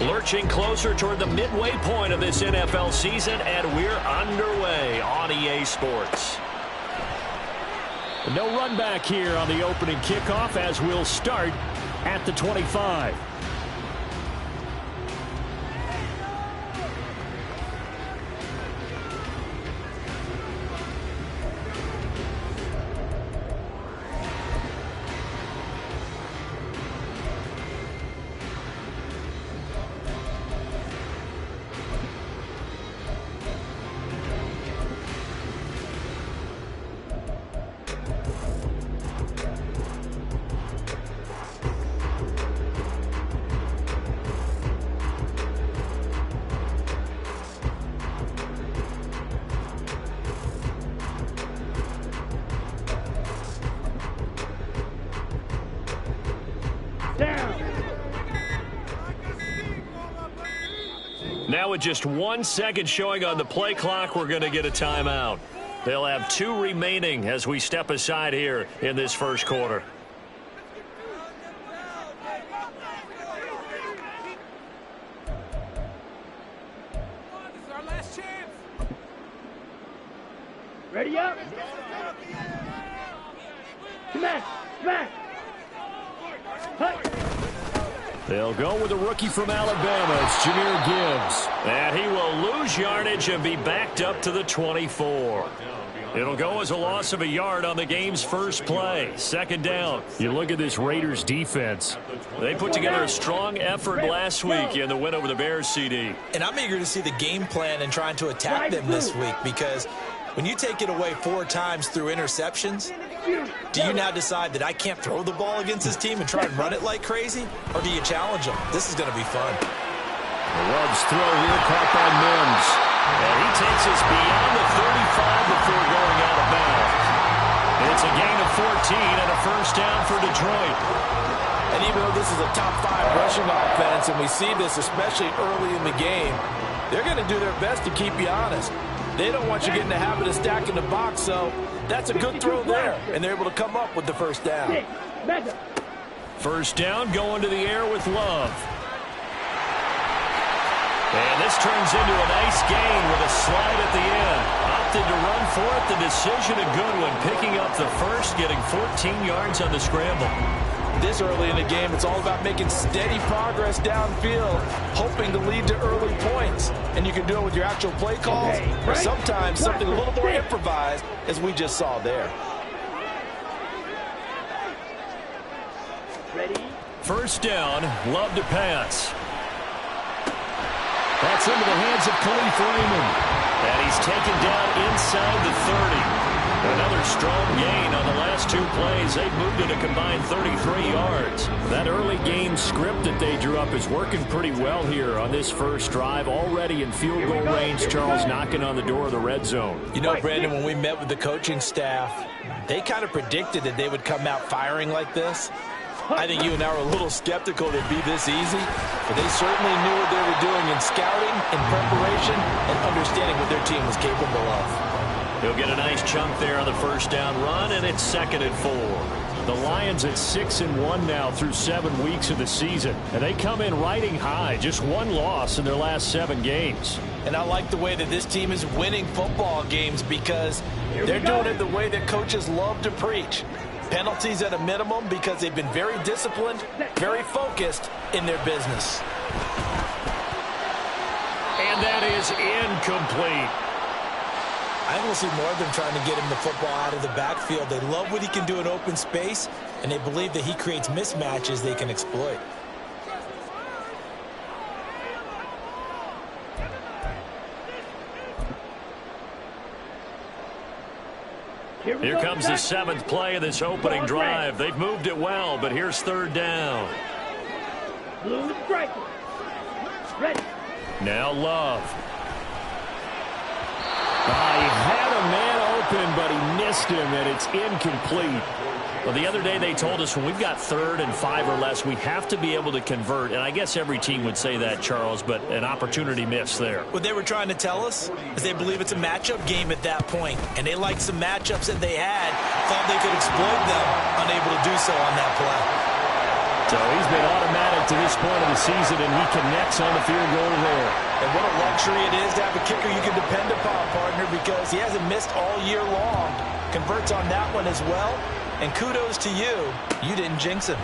Lurching closer toward the midway point of this NFL season, and we're underway on EA Sports. No run back here on the opening kickoff as we'll start at the 25. Now with just 1 second showing on the play clock, we're going to get a timeout. They'll have 2 remaining as we step aside here in this first quarter. Ready up. Smash, smash. They'll go with a rookie from Alabama. It's Jahmyr Gibbs. And he will lose yardage and be backed up to the 24. It'll go as a loss of a yard on the game's first play. Second down. You look at this Raiders defense. They put together a strong effort last week in the win over the Bears, CD. And I'm eager to see the game plan and trying to attack them this week, because when you take it away 4 times through interceptions, do you now decide that I can't throw the ball against this team and try and run it like crazy? Or do you challenge them? This is going to be fun. Love's throw here caught by Mims. And he takes us beyond the 35 before going out of bounds. It's a gain of 14 and a first down for Detroit. And even though this is a top 5 rushing offense, and we see this especially early in the game, they're going to do their best to keep you honest. They don't want you getting the habit of stacking the box, so that's a good throw there, and they're able to come up with the first down. First down going to the air with Love. And this turns into a nice gain with a slide at the end. Opted to run for it. The decision a good one. Picking up the first, getting 14 yards on the scramble. This early in the game, it's all about making steady progress downfield, hoping to lead to early points. And you can do it with your actual play calls, or sometimes something a little more improvised, as we just saw there. Ready? First down, Love to pass. That's into the hands of Khalif Raymond. And he's taken down inside the 30. Another strong gain on the last 2 plays. They've moved it a combined 33 yards. That early game script that they drew up is working pretty well here on this first drive. Already in field goal range, Charles knocking on the door of the red zone. You know, Brandon, when we met with the coaching staff, they kind of predicted that they would come out firing like this. I think you and I were a little skeptical it'd be this easy, but they certainly knew what they were doing in scouting, in preparation, and understanding what their team was capable of. He'll get a nice chunk there on the first down run, and it's 2nd and 4. The Lions at 6-1 now through 7 weeks of the season, and they come in riding high. Just 1 loss in their last 7 games. And I like the way that this team is winning football games, because they're doing it the way that coaches love to preach. Penalties at a minimum, because they've been very disciplined, very focused in their business. And that is incomplete. I think we'll see more of them trying to get him the football out of the backfield. They love what he can do in open space, and they believe that he creates mismatches they can exploit. Here comes the 7th play of this opening drive. They've moved it well, but here's 3rd down. Blue striker. Ready. Now Love. He had a man open, but he missed him, and it's incomplete. Well, the other day they told us when we've got 3rd and 5 or less, we have to be able to convert. And I guess every team would say that, Charles, but an opportunity missed there. What they were trying to tell us is they believe it's a matchup game at that point, and they liked some matchups that they had, thought they could exploit them, unable to do so on that play. So he's been automatic to this point of the season, and he connects on the field goal there. And what a luxury it is to have a kicker you can depend upon, partner, because he hasn't missed all year long. Converts on that one as well. And kudos to you. You didn't jinx him.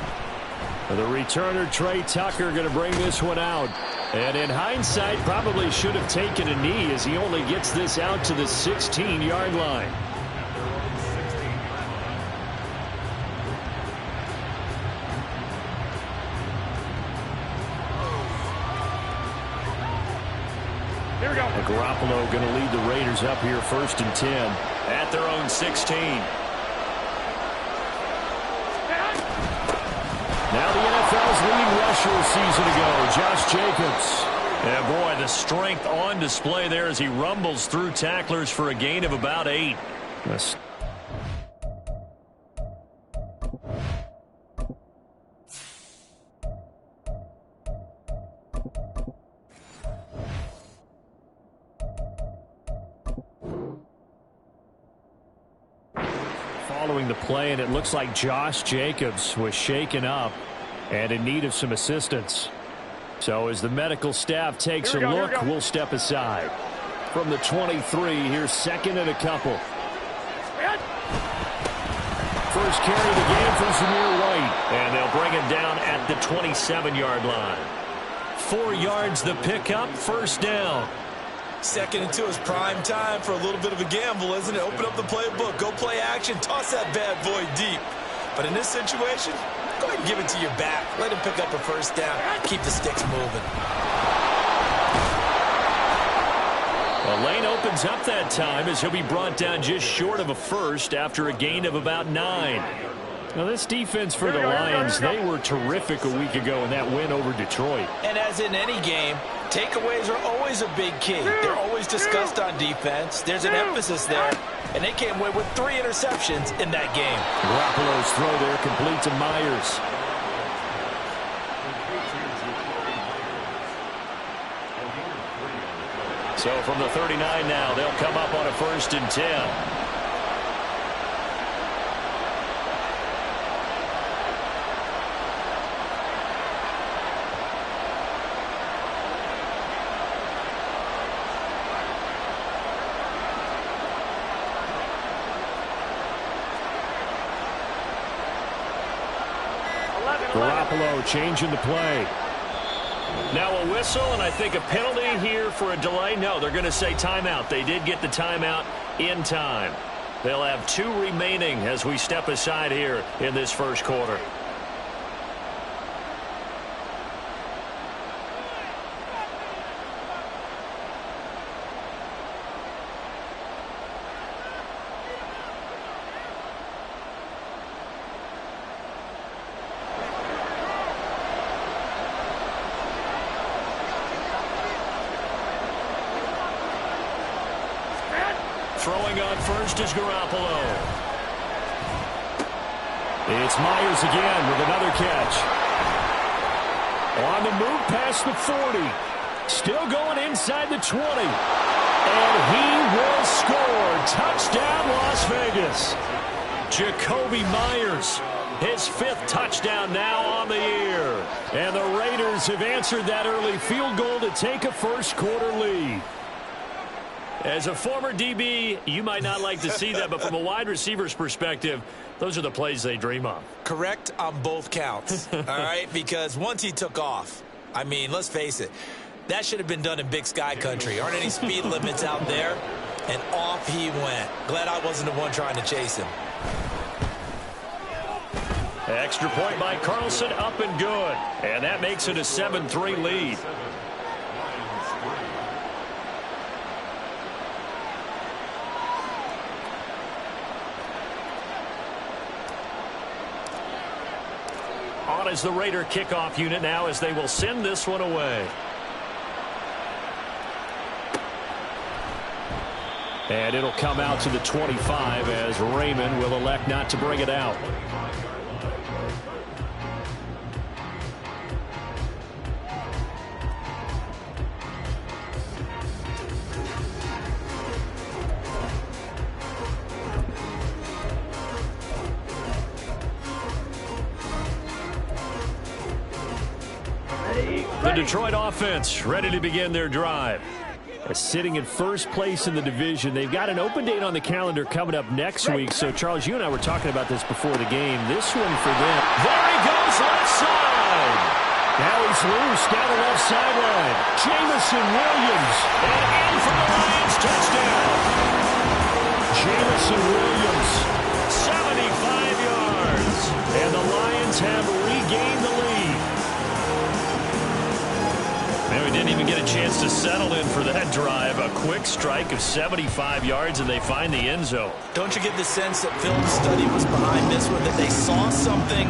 The returner, Trey Tucker, going to bring this one out. And in hindsight, probably should have taken a knee as he only gets this out to the 16-yard line. Here we go. Garoppolo going to lead the Raiders up here 1st and 10 at their own 16. Now the NFL's leading rusher a season ago, Josh Jacobs. Yeah, boy, the strength on display there as he rumbles through tacklers for a gain of about 8. Yes. Following the play, and it looks like Josh Jacobs was shaken up and in need of some assistance. So as the medical staff takes a look, we'll step aside. From the 23, here's 2nd and a couple. First carry of the game for Zamir White, and they'll bring him down at the 27-yard line. 4 yards the pickup, 1st down. 2nd and 2 is prime time for a little bit of a gamble, isn't it? Open up the playbook, go play action, toss that bad boy deep. But in this situation, go ahead and give it to your back. Let him pick up a 1st down. Keep the sticks moving. The lane opens up that time as he'll be brought down just short of a 1st after a gain of about 9. Now, this defense for the Lions, they were terrific a week ago in that win over Detroit. And as in any game, takeaways are always a big key. They're always discussed on defense. There's an emphasis there. And they came away with 3 interceptions in that game. Garoppolo's throw there complete to Myers. So from the 39 now, they'll come up on a 1st and 10. Garoppolo changing the play. Now a whistle, and I think a penalty here for a delay. No, they're going to say timeout. They did get the timeout in time. They'll have 2 remaining as we step aside here in this 1st quarter. Throwing on 1st is Garoppolo. It's Myers again with another catch. On the move past the 40. Still going inside the 20. And he will score. Touchdown, Las Vegas. Jacoby Myers, his 5th touchdown now on the year. And the Raiders have answered that early field goal to take a 1st quarter lead. As a former DB, you might not like to see that, but from a wide receiver's perspective, those are the plays they dream of. Correct on both counts, all right? Because once he took off, I mean, let's face it, that should have been done in Big Sky country. Aren't any speed limits out there? And off he went. Glad I wasn't the one trying to chase him. Extra point by Carlson, up and good. And that makes it a 7-3 lead. On is the Raider kickoff unit now as they will send this one away. And it'll come out to the 25 as Raymond will elect not to bring it out. The Detroit offense ready to begin their drive. Sitting in first place in the division. They've got an open date on the calendar coming up next week. So, Charles, you and I were talking about this before the game. This one for them. There he goes, left side. Now he's loose down the left sideline. Jamison Williams. And in for the Lions touchdown. Jamison Williams, 75 yards. And the Lions have regained the lead. And we didn't even get a chance to settle in for that drive. A quick strike of 75 yards, and they find the end zone. Don't you get the sense that film study was behind this one, that they saw something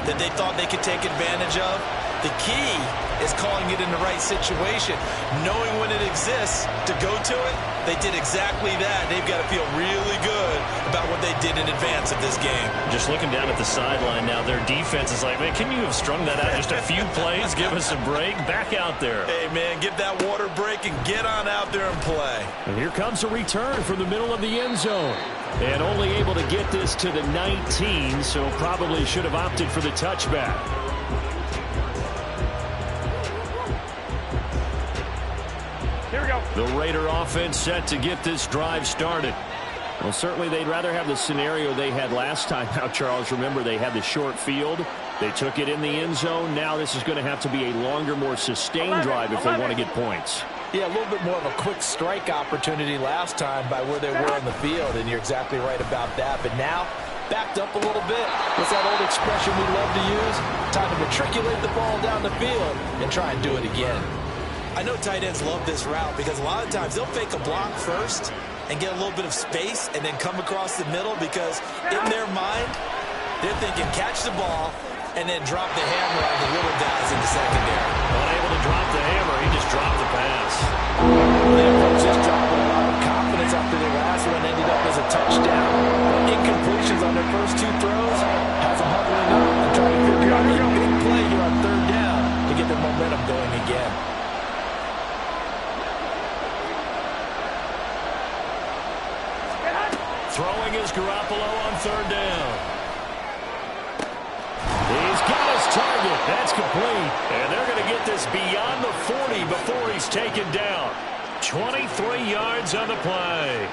that they thought they could take advantage of? The key is calling it in the right situation, knowing when it exists to go to it. They did exactly that. They've got to feel really good about what they did in advance of this game. Just looking down at the sideline now, their defense is like, man, can you have strung that out just a few plays? Give us a break. Back out there. Hey, man, give that water break and get on out there and play. And here comes a return from the middle of the end zone. And only able to get this to the 19, so probably should have opted for the touchback. Here we go. The Raider offense set to get this drive started. Well, certainly they'd rather have the scenario they had last time. Now, Charles, remember they had the short field. They took it in the end zone. Now this is going to have to be a longer, more sustained drive if they want to get points. Yeah, a little bit more of a quick strike opportunity last time by where they were on the field, and you're exactly right about that. But now, backed up a little bit. What's that old expression we love to use? Time to matriculate the ball down the field and try and do it again. I know tight ends love this route because a lot of times they'll fake a block first and get a little bit of space and then come across the middle because in their mind, they're thinking catch the ball and then drop the hammer on the little guys in the secondary. Unable to drop the hammer, he just dropped the pass. They approached this drop with a lot of confidence after their last one ended up as a touchdown. Incompletions on their first two throws has them huddling up and trying to figure out a big play here on third down to get their momentum going again. Throwing is Garoppolo on third down. He's got his target. That's complete. And they're going to get this beyond the 40 before he's taken down. 23 yards on the play.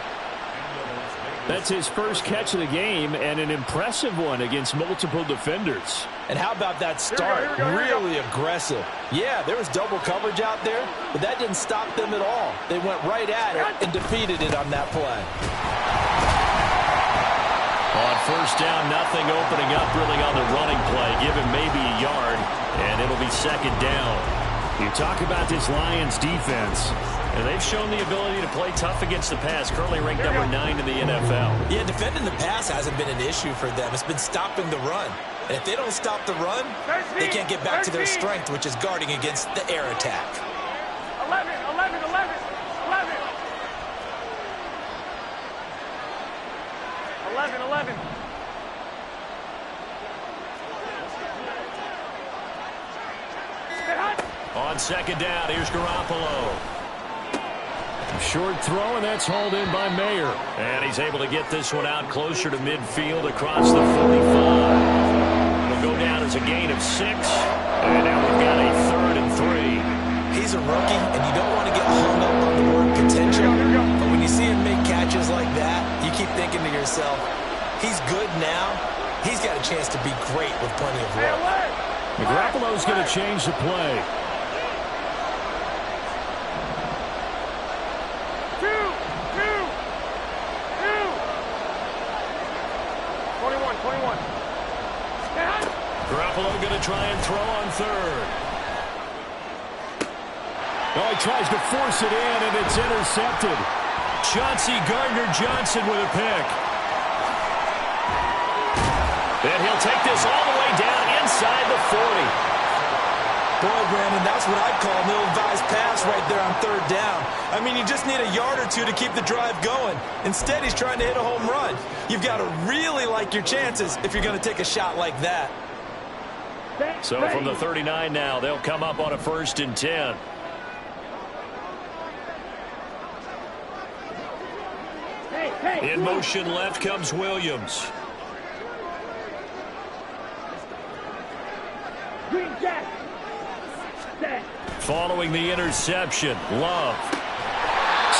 That's his first catch of the game and an impressive one against multiple defenders. And how about that start? Really aggressive. Yeah, there was double coverage out there, but that didn't stop them at all. They went right at it and defeated it on that play. On first down, nothing opening up really on the running play. Give him maybe a yard, and it'll be second down. You talk about this Lions defense, and they've shown the ability to play tough against the pass. Currently ranked number 9 in the NFL. Yeah, defending the pass hasn't been an issue for them. It's been stopping the run. And if they don't stop the run, they can't get back to their strength, which is guarding against the air attack. 11, 11, 11, 11. 11, 11. On second down, here's Garoppolo. Short throw, and that's hauled in by Mayer. And he's able to get this one out closer to midfield across the 45. It'll go down as a gain of 6. And now we've got a 3rd and 3. He's a rookie, and you don't want to get hung up on the word potential. But when you see him make catches like that, you keep thinking to yourself, he's good now. He's got a chance to be great with plenty of work. Garoppolo's going to change the play. 21. Garoppolo going to try and throw on third. Oh, he tries to force it in, and it's intercepted. Chauncey Gardner-Johnson with a pick. And he'll take this all the way down inside the 40. Boy, Brandon, that's what I'd call an ill-advised pass right there on third down. I mean, you just need a yard or two to keep the drive going. Instead, he's trying to hit a home run. You've got to really like your chances if you're going to take a shot like that. So from the 39 now, they'll come up on a 1st and 10. In motion left comes Williams. Following the interception, Love.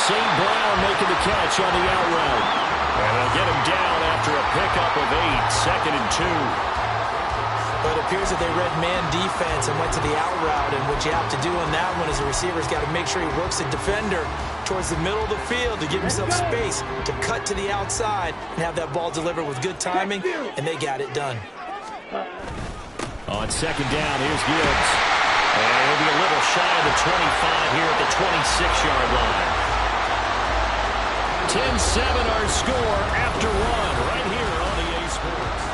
St. Brown making the catch on the out route. And they'll get him down after a pickup of 8, 2nd and 2. But it appears that they read man defense and went to the out route. And what you have to do on that one is the receiver's got to make sure he works the defender towards the middle of the field to give himself space to cut to the outside and have that ball delivered with good timing, and they got it done. On 2nd down, here's Gibbs. And he'll be a little shy of the 25 here at the 26-yard line. 10-7 our score after 1 right here on EA Sports.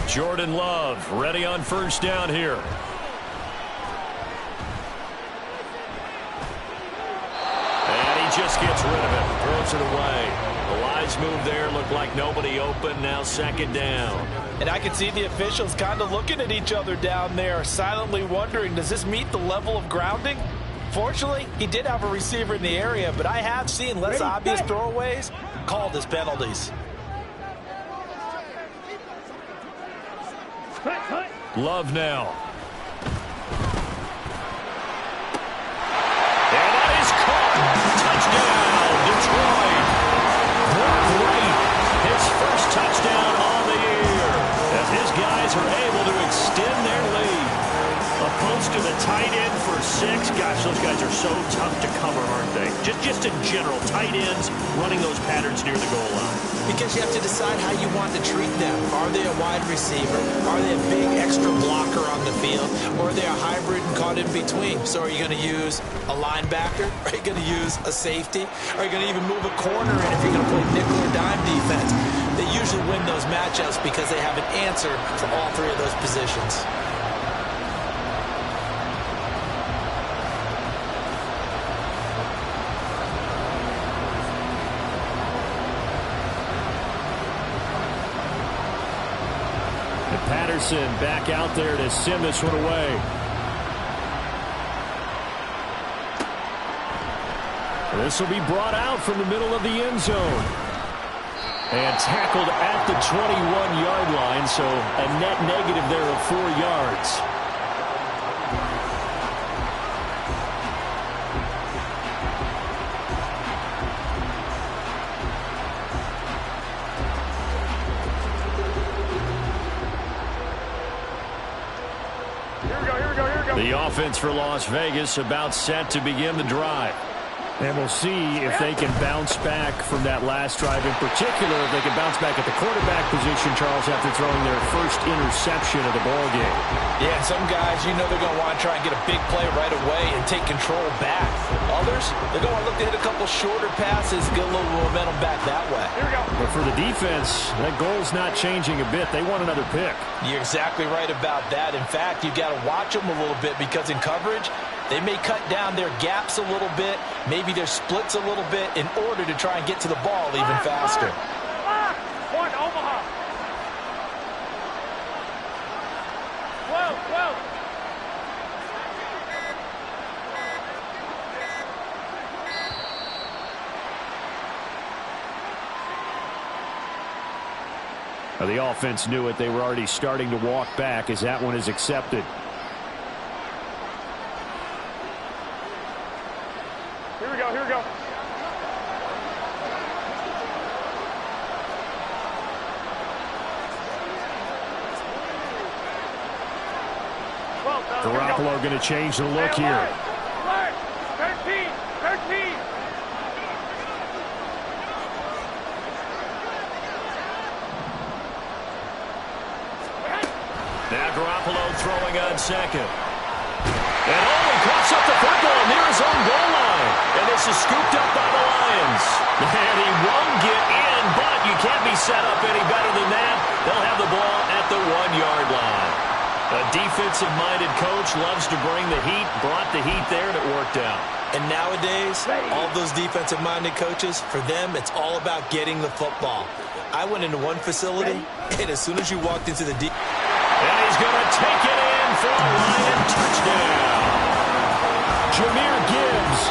Jordan Love ready on 1st down here. And he just gets rid of it. Throws it away. The wise move there. Looked like nobody open. Now 2nd down. And I can see the officials kind of looking at each other down there, silently wondering, does this meet the level of grounding? Fortunately, he did have a receiver in the area, but I have seen less obvious throwaways called as penalties. Love now. And that is caught. Touchdown, Detroit. Brock Wright, his first touchdown on the year, as his guys are able to extend their lead. A post to the tight end for 6. Gosh, those guys are so tough to cover, aren't they? Just in general, tight ends running those patterns near the goal line. Because you have to decide how you want to treat them. Are they a wide receiver? Are they a big extra blocker on the field? Or are they a hybrid and caught in between? So are you going to use a linebacker? Are you going to use a safety? Are you going to even move a corner in if you're going to play nickel or dime defense? They usually win those matchups because they have an answer for all 3 of those positions. Patterson back out there to send this one away. This will be brought out from the middle of the end zone. And tackled at the 21-yard line, so a net negative there of 4 yards. The offense for Las Vegas about set to begin the drive. And we'll see if they can bounce back from that last drive. In particular, if they can bounce back at the quarterback position, Charles, after throwing their first interception of the ballgame. Yeah, some guys, you know they're going to want to try and get a big play right away and take control back. Others, they're going to look to hit a couple shorter passes, get a little momentum back that way. Here we go. But for the defense, that goal's not changing a bit. They want another pick. You're exactly right about that. In fact, you've got to watch them a little bit because in coverage, they may cut down their gaps a little bit, maybe their splits a little bit in order to try and get to the ball even faster. One, Omaha. Whoa. Now, the offense knew it. They were already starting to walk back as that one is accepted. Here we go. Garoppolo going to change the look here. 13. Now Garoppolo throwing on 2nd. And he coughs up the football near his own goal line. And this is scooped up by the Lions. And he won't get in, but you can't be set up any better than that. They'll have the ball at the 1-yard line. A defensive-minded coach loves to bring the heat, brought the heat there, and it worked out. And nowadays, all those defensive-minded coaches, for them, it's all about getting the football. I went into one facility, and as soon as you walked into the and he's going to take it in for a Lion touchdown. Jahmyr Gibbs,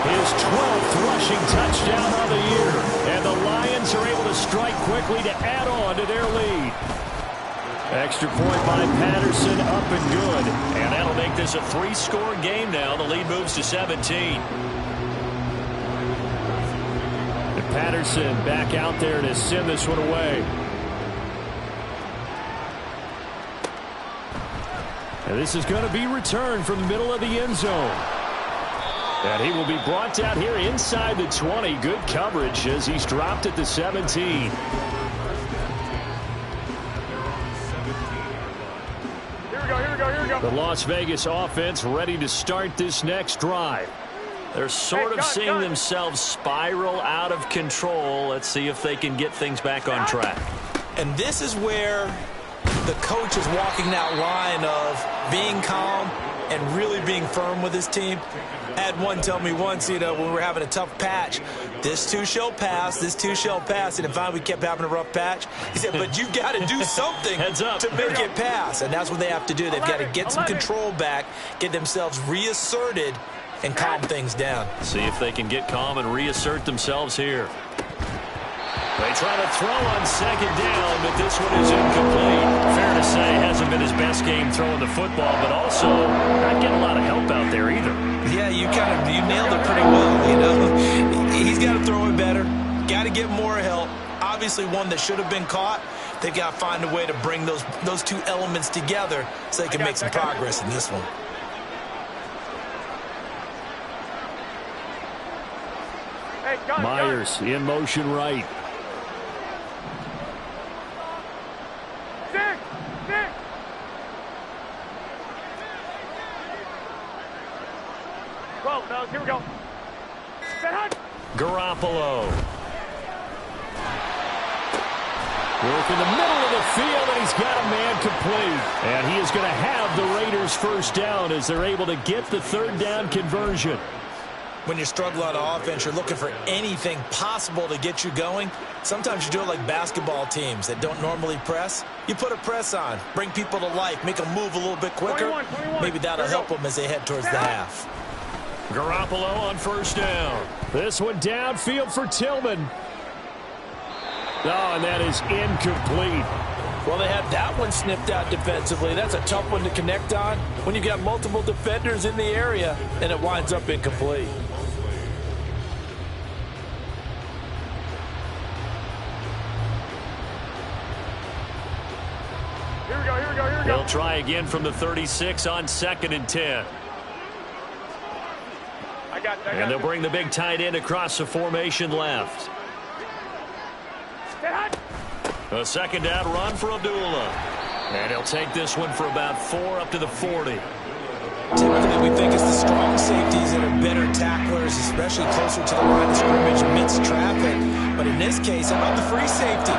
his 12th rushing touchdown of the year. And the Lions are able to strike quickly to add on to their lead. Extra point by Patterson, up and good. And that'll make this a 3-score game now. The lead moves to 17. Patterson back out there to send this one away. And this is going to be returned from the middle of the end zone. And he will be brought down here inside the 20. Good coverage as he's dropped at the 17. Here we go. The Las Vegas offense ready to start this next drive. They're sort of seeing themselves spiral out of control. Let's see if they can get things back on track. And this is where the coach is walking that line of being calm and really being firm with his team. I had one tell me once, when we were having a tough patch, this too shall pass, this too shall pass. And finally we kept having a rough patch. He said, but you've got to do something to make it pass. And that's what they have to do. They've got to get some control back, get themselves reasserted, and calm things down. See if they can get calm and reassert themselves here. They try to throw on second down, but this one is incomplete. Fair to say, hasn't been his best game throwing the football, but also not getting a lot of help out there either. Yeah, you nailed it pretty well. He's got to throw it better. Got to get more help. Obviously, one that should have been caught. They've got to find a way to bring those two elements together so they can make some progress in this one. Myers in motion right. Six. Here we go. Garoppolo. Work in the middle of the field, and he's got a man complete. And he is going to have the Raiders first down as they're able to get the third down conversion. When you struggle on offense, you're looking for anything possible to get you going. Sometimes you do it like basketball teams that don't normally press. You put a press on, bring people to life, make them move a little bit quicker. 21. Maybe that'll help them as they head towards the half. Garoppolo on first down. This one downfield for Tillman. Oh, and that is incomplete. Well, they had that one snipped out defensively. That's a tough one to connect on when you've got multiple defenders in the area, and it winds up incomplete. Here we go. They'll try again from the 36 on 2nd and 10. And they'll bring the big tight end across the formation left. A second down run for Abdullah. And he'll take this one for about 4 up to the 40. Typically, we think it's the strong safeties that are better tacklers, especially closer to the line of scrimmage amidst traffic. But in this case, how about the free safety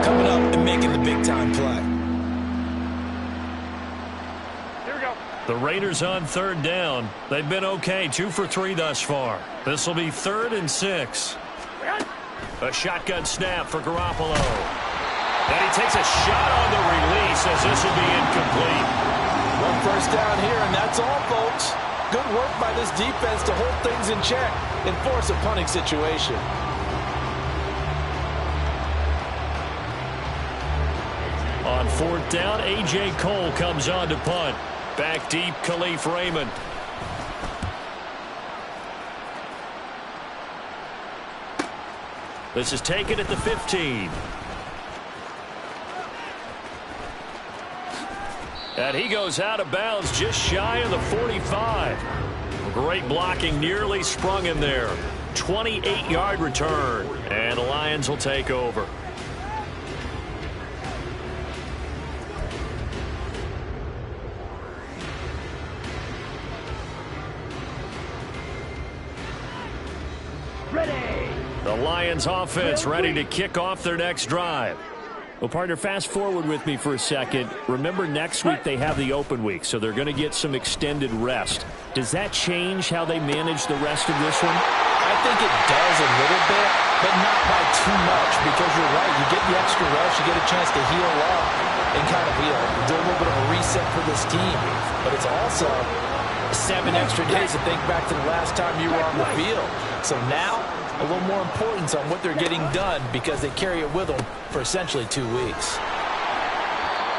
coming up and making the big-time play? The Raiders on third down. They've been okay, 2 for 3 thus far. This will be 3rd and 6. A shotgun snap for Garoppolo. And he takes a shot on the release as this will be incomplete. Well, first down here, and that's all, folks. Good work by this defense to hold things in check and force a punting situation. On 4th down, A.J. Cole comes on to punt. Back deep, Khalif Raymond. This is taken at the 15. And he goes out of bounds just shy of the 45. Great blocking, nearly sprung him there. 28-yard return. And the Lions will take over. The Lions offense ready to kick off their next drive. Well, partner, fast forward with me for a second. Remember, next week they have the open week, so they're going to get some extended rest. Does that change how they manage the rest of this one? I think it does a little bit, but not by too much, because you're right. You get the extra rest, you get a chance to heal up and kind of do a little bit of a reset for this team. But it's also 7 extra days to think back to the last time you were on the field. So now, a little more importance on what they're getting done because they carry it with them for essentially 2 weeks.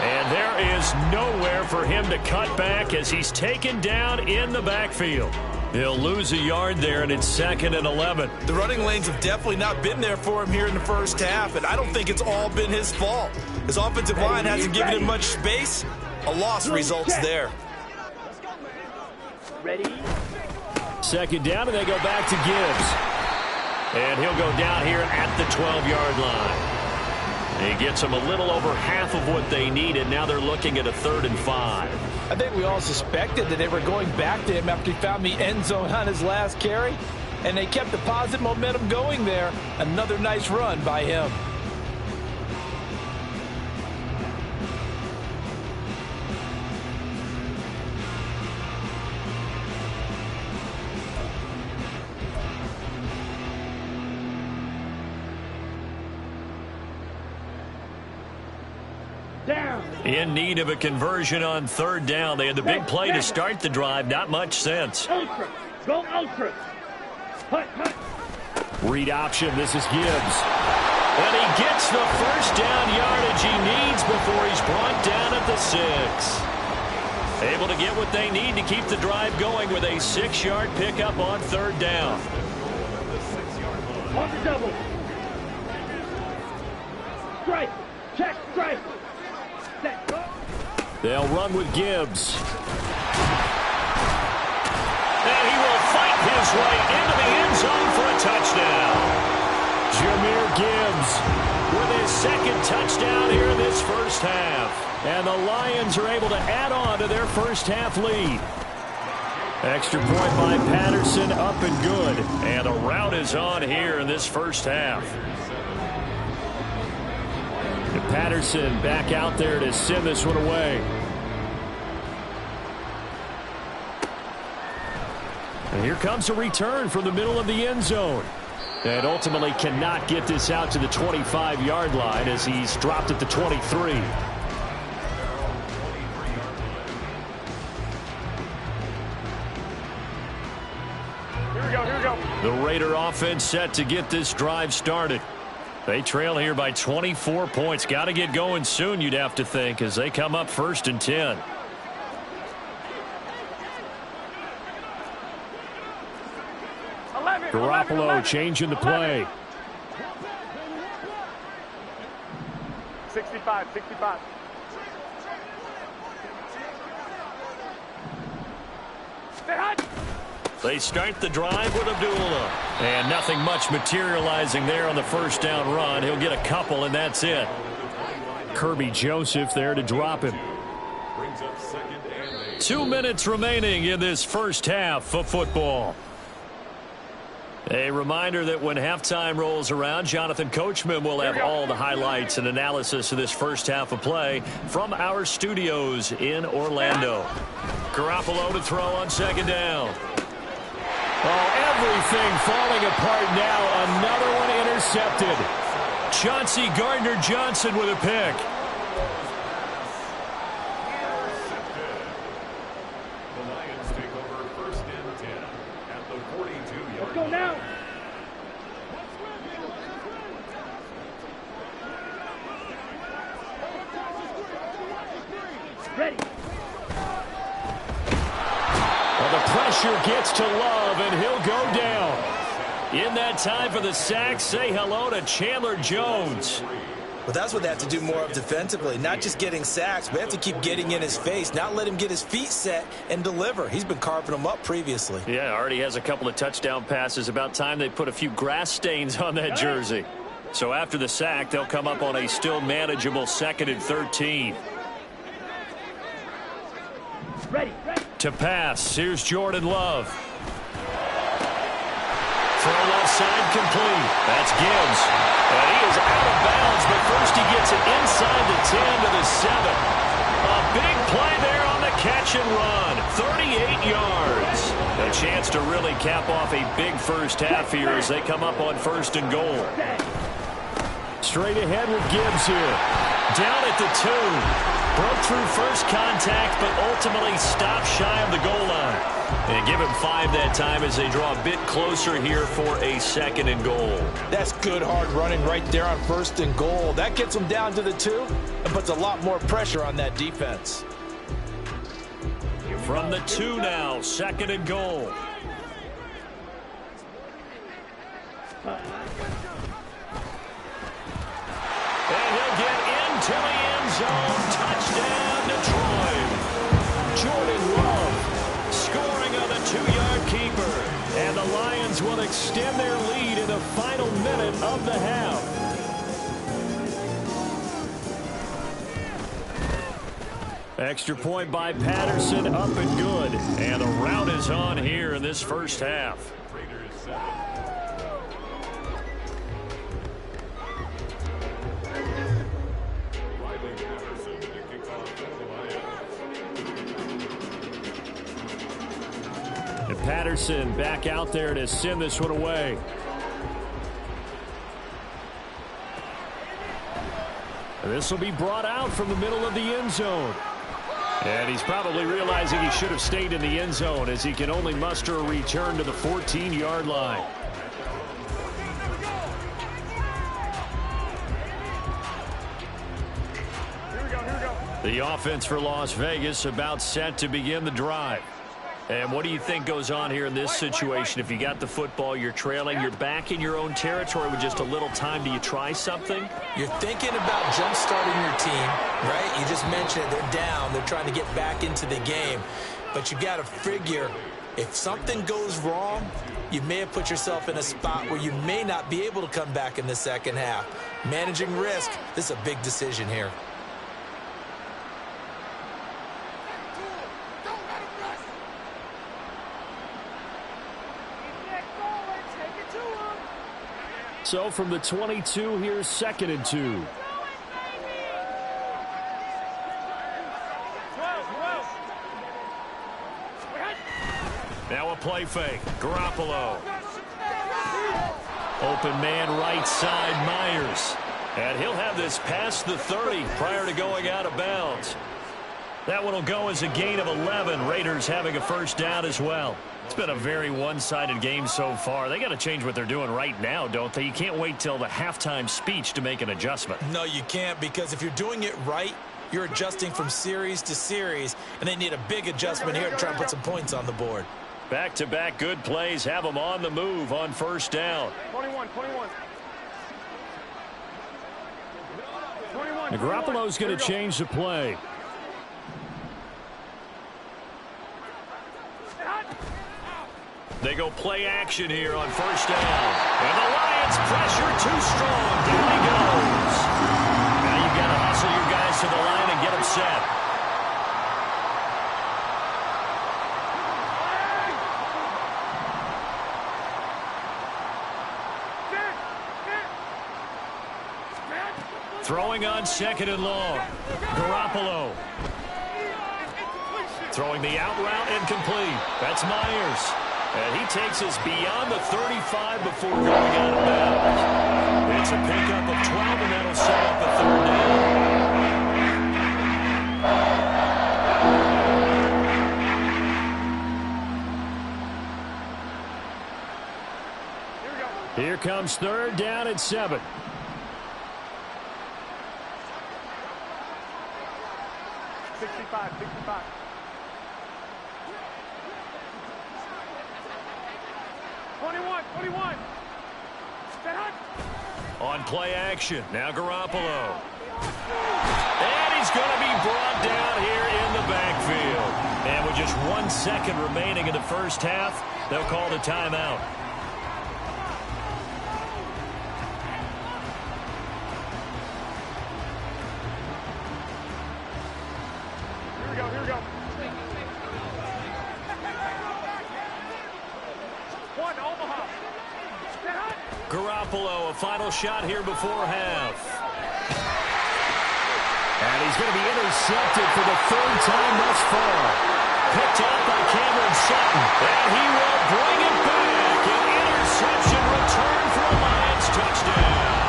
And there is nowhere for him to cut back as he's taken down in the backfield. He'll lose a yard there, and it's 2nd and 11. The running lanes have definitely not been there for him here in the first half, and I don't think it's all been his fault. His offensive line hasn't given him much space. A loss results there. Ready? 2nd down, and they go back to Gibbs. And he'll go down here at the 12-yard line. He gets them a little over half of what they needed. Now they're looking at a 3rd and 5. I think we all suspected that they were going back to him after he found the end zone on his last carry. And they kept the positive momentum going there. Another nice run by him. In need of a conversion on 3rd down. They had the big play to start the drive. Not much sense. Ultra. Go ultra. Hut, hut. Read option. This is Gibbs. And he gets the first down yardage he needs before he's brought down at the 6. Able to get what they need to keep the drive going with a 6-yard pickup on 3rd down. On the double. Strike. Check. Strike. They'll run with Gibbs. And he will fight his way into the end zone for a touchdown. Jahmyr Gibbs with his 2nd touchdown here in this first half. And the Lions are able to add on to their first half lead. Extra point by Patterson, up and good. And a rout is on here in this first half. Patterson back out there to send this one away. And here comes a return from the middle of the end zone. And ultimately cannot get this out to the 25-yard line as he's dropped at the 23. Here we go, here we go. The Raider offense set to get this drive started. They trail here by 24 points. Got to get going soon, you'd have to think, as they come up 1st and 10. Garoppolo changing the play. 65, 65. Stay hot. They start the drive with Abdullah. And nothing much materializing there on the first down run. He'll get a couple, and that's it. Kirby Joseph there to drop him. 2 minutes remaining in this first half of football. A reminder that when halftime rolls around, Jonathan Coachman will have all the highlights and analysis of this first half of play from our studios in Orlando. Garoppolo to throw on 2nd down. Oh, everything falling apart now. Another one intercepted. Chauncey Gardner-Johnson with a pick. The Lions take over 1st and 10 at the 42-yard line. Let's go now. Ready. Well, the pressure gets to Love, and he'll go down. In that time for the sack, say hello to Chandler Jones. Well, that's what they have to do more of defensively, not just getting sacks, but they have to keep getting in his face, not let him get his feet set and deliver. He's been carving them up previously. Yeah, already has a couple of touchdown passes. About time they put a few grass stains on that jersey. So after the sack, they'll come up on a still manageable 2nd and 13. Ready. To pass, here's Jordan Love. Throw left side complete. That's Gibbs. And he is out of bounds, but first he gets it inside the 10 to the 7. A big play there on the catch and run. 38 yards. A chance to really cap off a big first half here as they come up on 1st and goal. Straight ahead with Gibbs here. Down at the 2. Broke through first contact, but ultimately stopped shy of the goal line. And give him 5 that time as they draw a bit closer here for a 2nd and goal. That's good hard running right there on 1st and goal. That gets them down to the 2 and puts a lot more pressure on that defense. From the 2 now, 2nd and goal. And he'll get into the end zone. Touchdown, Detroit. Jordan Love scoring on the 2-yard keeper. And the Lions will extend their lead in the final minute of the half. Extra point by Patterson, up and good. And the rout is on here in this first half. And Patterson back out there to send this one away. This will be brought out from the middle of the end zone. And he's probably realizing he should have stayed in the end zone as he can only muster a return to the 14-yard line. Here we go. The offense for Las Vegas about set to begin the drive. And what do you think goes on here in this situation? If you got the football, you're trailing, you're back in your own territory with just a little time. Do you try something? You're thinking about jump-starting your team, right? You just mentioned they're down. They're trying to get back into the game. But you got to figure if something goes wrong, you may have put yourself in a spot where you may not be able to come back in the second half. Managing risk, this is a big decision here. So from the 22, here's 2nd and 2. Now a play fake. Garoppolo. Open man right side, Myers. And he'll have this past the 30 prior to going out of bounds. That one will go as a gain of 11. Raiders having a first down as well. It's been a very one-sided game so far. They got to change what they're doing right now, don't they? You can't wait till the halftime speech to make an adjustment. No, you can't, because if you're doing it right, you're adjusting from series to series, and they need a big adjustment here to try and put some points on the board. Back-to-back good plays have them on the move on first down. 21. Garoppolo's going to change the play. They go play action here on first down. And the Lions pressure too strong. Down he goes. Now you've got to hustle your guys to the line and get them set. Throwing on 2nd and long. Garoppolo. Throwing the out route incomplete. That's Myers. And he takes us beyond the 35 before going out of bounds. It's a pickup of 12, and that'll set up a 3rd down. Here comes 3rd down at 7. On play action, now Garoppolo. And he's going to be brought down here in the backfield. And with just 1 second remaining in the first half, they'll call the timeout. Here we go. One, Omaha. Garoppolo, a final shot here before half. And he's going to be intercepted for the third time thus far. Picked up by Cameron Sutton. And he will bring it back. An interception return for a Lions touchdown.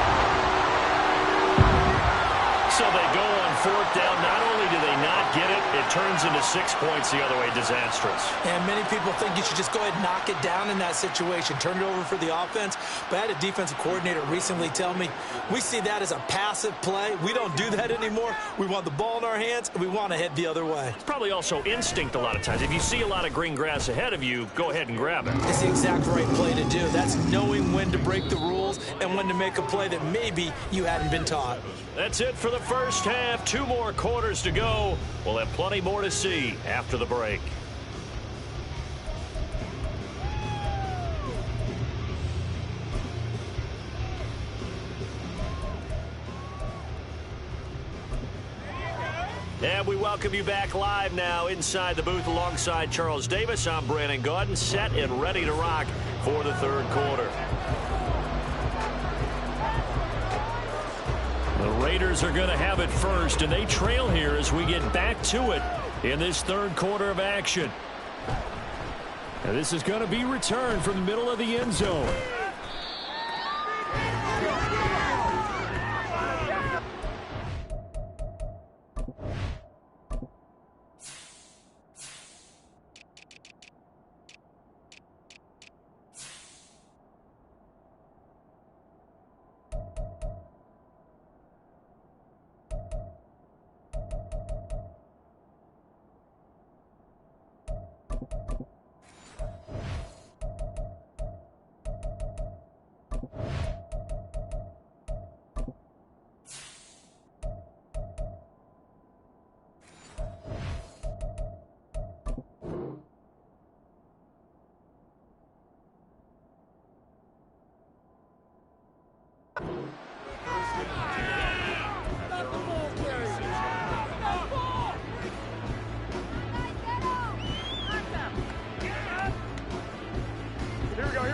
So they go on fourth down. Not only do they not get it, it turns into 6 points the other way. Disastrous. And many people think you should just go ahead and knock it down in that situation. Turn it over for the offense. But I had a defensive coordinator recently tell me, we see that as a passive play. We don't do that anymore. We want the ball in our hands, and we want to head the other way. It's probably also instinct a lot of times. If you see a lot of green grass ahead of you, go ahead and grab it. It's the exact right play to do. That's knowing when to break the rules and when to make a play that maybe you hadn't been taught. That's it for the first half. 2 more quarters to go. We'll have plenty more to see after the break. And we welcome you back live now inside the booth alongside Charles Davis. I'm Brandon Gaudin, set and ready to rock for the third quarter. The Raiders are going to have it first, and they trail here as we get back to it in this third quarter of action. And this is going to be returned from the middle of the end zone.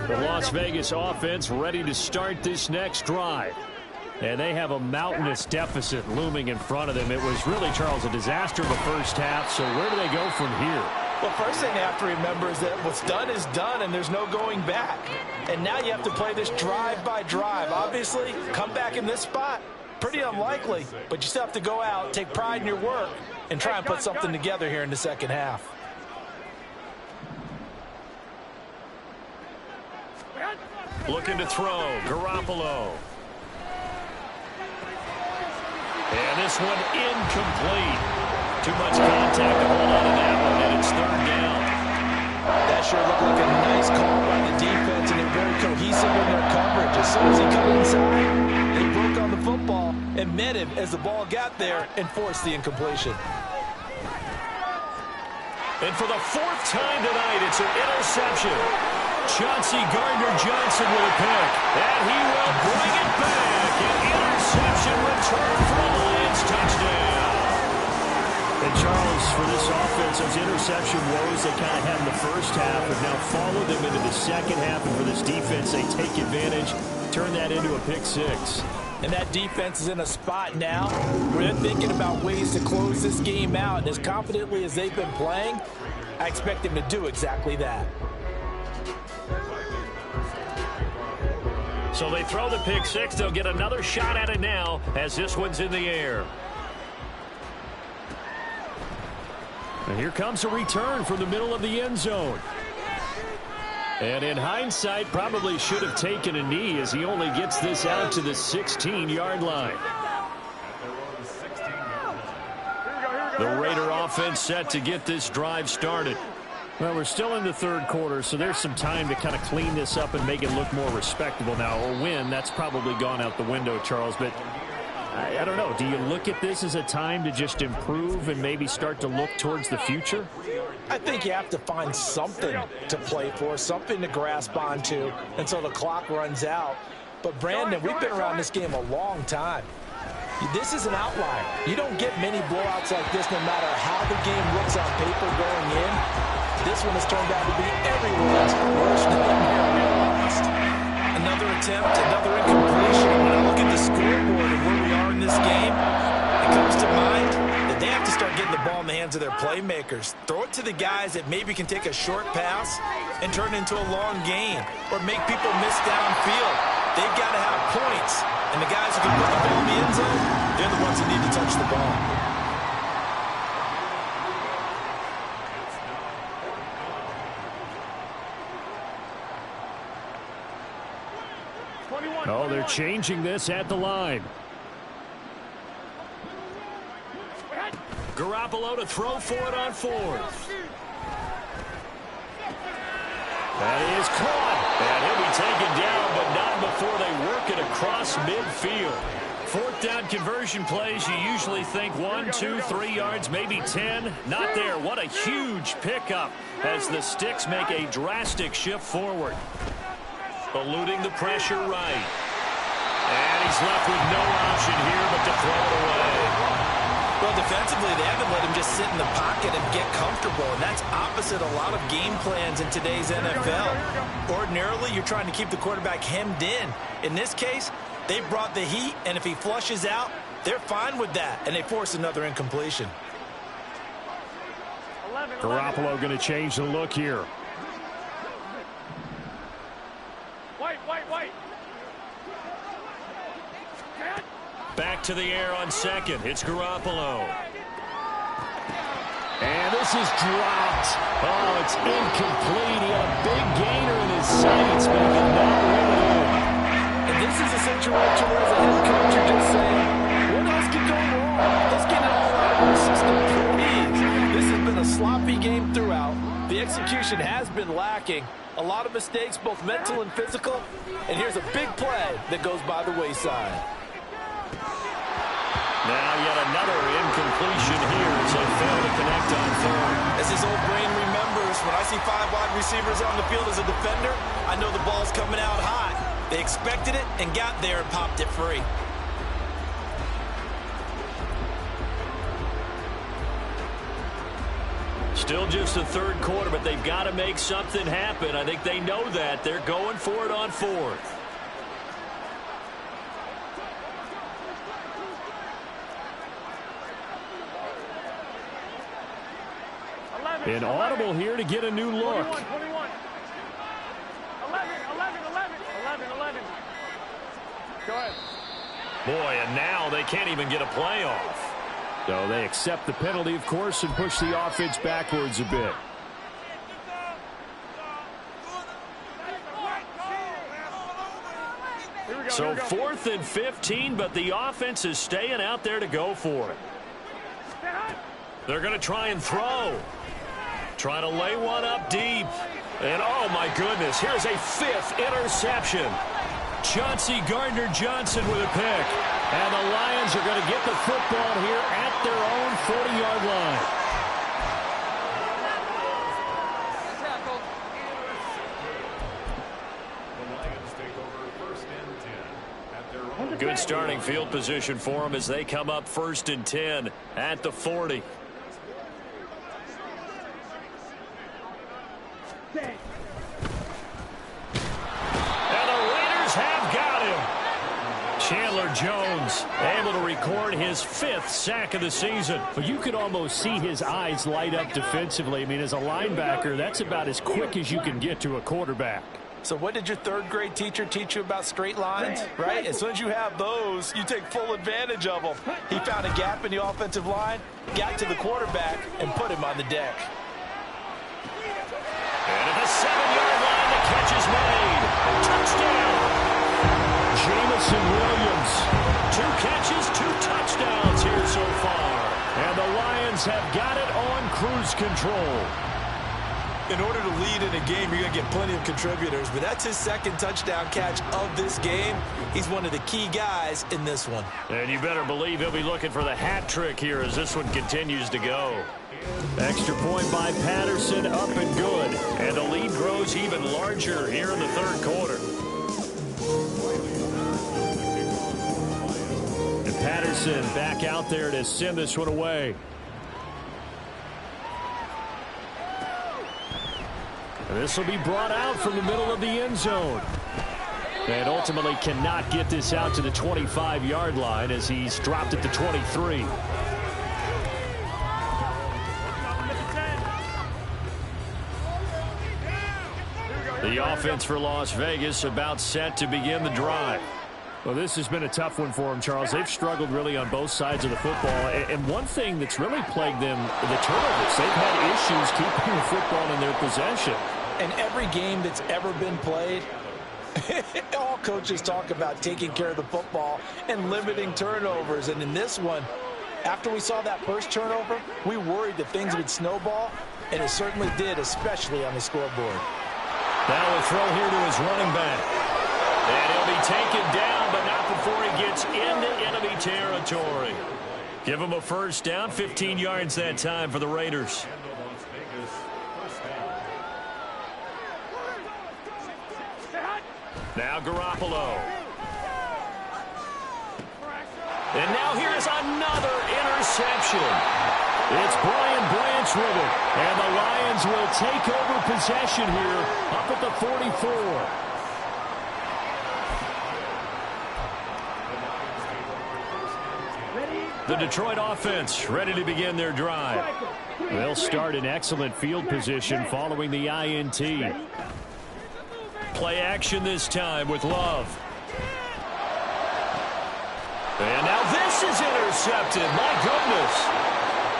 The Las Vegas offense ready to start this next drive. And they have a mountainous deficit looming in front of them. It was really, Charles, a disaster the first half. So where do they go from here? Well, first thing they have to remember is that what's done is done, and there's no going back. And now you have to play this drive by drive. Obviously, come back in this spot, pretty unlikely. But you still have to go out, take pride in your work, and try and put something together here in the second half. Looking to throw, Garoppolo. And this one incomplete. Too much contact to hold on to that one, and it's third down. That sure looked like a nice call by the defense, and they're very cohesive in their coverage. As soon as he got inside, they broke on the football and met him as the ball got there and forced the incompletion. And for the fourth time tonight, it's an interception. Chauncey Gardner-Johnson with a pick. And he will bring it back. An interception return for a Lions touchdown. And Charles, for this offense, those interception woes they kind of had in the first half have now followed them into the second half. And for this defense, they take advantage, turn that into a pick six. And that defense is in a spot now where they're thinking about ways to close this game out. And as confidently as they've been playing, I expect them to do exactly that. So they throw the pick six. They'll get another shot at it now as this one's in the air. And here comes a return from the middle of the end zone. And in hindsight, probably should have taken a knee as he only gets this out to the 16-yard line. The Raider offense set to get this drive started. Well, we're still in the third quarter, so there's some time to kind of clean this up and make it look more respectable now. Or win, that's probably gone out the window, Charles. But I don't know. Do you look at this as a time to just improve and maybe start to look towards the future? I think you have to find something to play for, something to grasp onto until the clock runs out. But, Brandon, we've been around this game a long time. This is an outlier. You don't get many blowouts like this no matter how the game looks on paper going in. This one has turned out to be everyone's worst nightmare realized. another attempt, another incompletion. When I look at the scoreboard and where we are in this game, it comes to mind that they have to start getting the ball in the hands of their playmakers. Throw it to the guys that maybe can take a short pass and turn it into a long gain or make people miss downfield. They've got to have points. And the guys who can put the ball in the end zone, they're the ones that need to touch the ball. Oh, they're changing this at the line. Garoppolo to throw for it on fourth. That is caught. And he'll be taken down, but not before they work it across midfield. Fourth down conversion plays, you usually think 1, 2, 3 yards, maybe 10. Not there. What a huge pickup as the Sticks make a drastic shift forward. Eluding the pressure right. And he's left with no option here but to throw it away. Well, defensively, they haven't let him just sit in the pocket and get comfortable, and that's opposite a lot of game plans in today's NFL. Ordinarily, you're trying to keep the quarterback hemmed in. In this case, they brought the heat, and if he flushes out, they're fine with that, and they force another incompletion. Garoppolo going to change the look here. Back to the air on second. It's Garoppolo. And this is dropped. Oh, it's incomplete. He had a big gainer in his sights, but he could not win it in. And this is a situation where as a head coach, you're just saying, what else could go wrong? Let's get it all out of our system, please. This has been a sloppy game throughout. The execution has been lacking. A lot of mistakes, both mental and physical. And here's a big play that goes by the wayside. Now yet another incompletion here as they fail to connect on third. As his old brain remembers, when I see 5 wide receivers on the field as a defender, I know the ball's coming out hot. They expected it and got there and popped it free. Still just the third quarter, but they've got to make something happen. I think they know that. They're going for it on fourth. An audible here to get a new look. 11. Go ahead. Boy, and now they can't even get a play off. So they accept the penalty, of course, and push the offense backwards a bit. So 4th and 15, but the offense is staying out there to go for it. They're going to try and throw. Trying to lay one up deep. And oh my goodness, here's a 5th interception. Chauncey Gardner-Johnson with a pick. And the Lions are going to get the football here at their own 40-yard line. The Lions take over 1st and 10 at their own. Good starting field position for them as they come up 1st and 10 at the 40. Chandler Jones able to record his 5th sack of the season. But you could almost see his eyes light up defensively. I mean, as a linebacker, that's about as quick as you can get to a quarterback. So what did your 3rd grade teacher teach you about straight lines, right? As soon as you have those, you take full advantage of them. He found a gap in the offensive line, got to the quarterback, and put him on the deck. And at the 7-yard line, the catch is made. Touchdown. Jamison Williams. 2 catches, 2 touchdowns here so far. And the Lions have got it on cruise control. In order to lead in a game, you're going to get plenty of contributors, but that's his 2nd touchdown catch of this game. He's one of the key guys in this one. And you better believe he'll be looking for the hat trick here as this one continues to go. Extra point by Patterson, up and good. And the lead grows even larger here in the 3rd quarter. And Patterson back out there to send this one away. And this will be brought out from the middle of the end zone. And ultimately cannot get this out to the 25-yard line as he's dropped at the 23. The offense for Las Vegas about set to begin the drive. Well, this has been a tough one for them, Charles. They've struggled really on both sides of the football. And one thing that's really plagued them, the turnovers. They've had issues keeping the football in their possession. And every game that's ever been played, all coaches talk about taking care of the football and limiting turnovers. And in this one, after we saw that first turnover, we worried that things would snowball, and it certainly did, especially on the scoreboard. Now a throw here to his running back. And he'll be taken down, but not before he gets into enemy territory. Give him a first down, 15 yards that time for the Raiders. Now Garoppolo. And now here's another interception. It's Brian Branch with it. And the Lions will take over possession here up at the 44. The Detroit offense ready to begin their drive. They'll start in excellent field position following the INT. Play action this time with Love. And now this is intercepted. My goodness.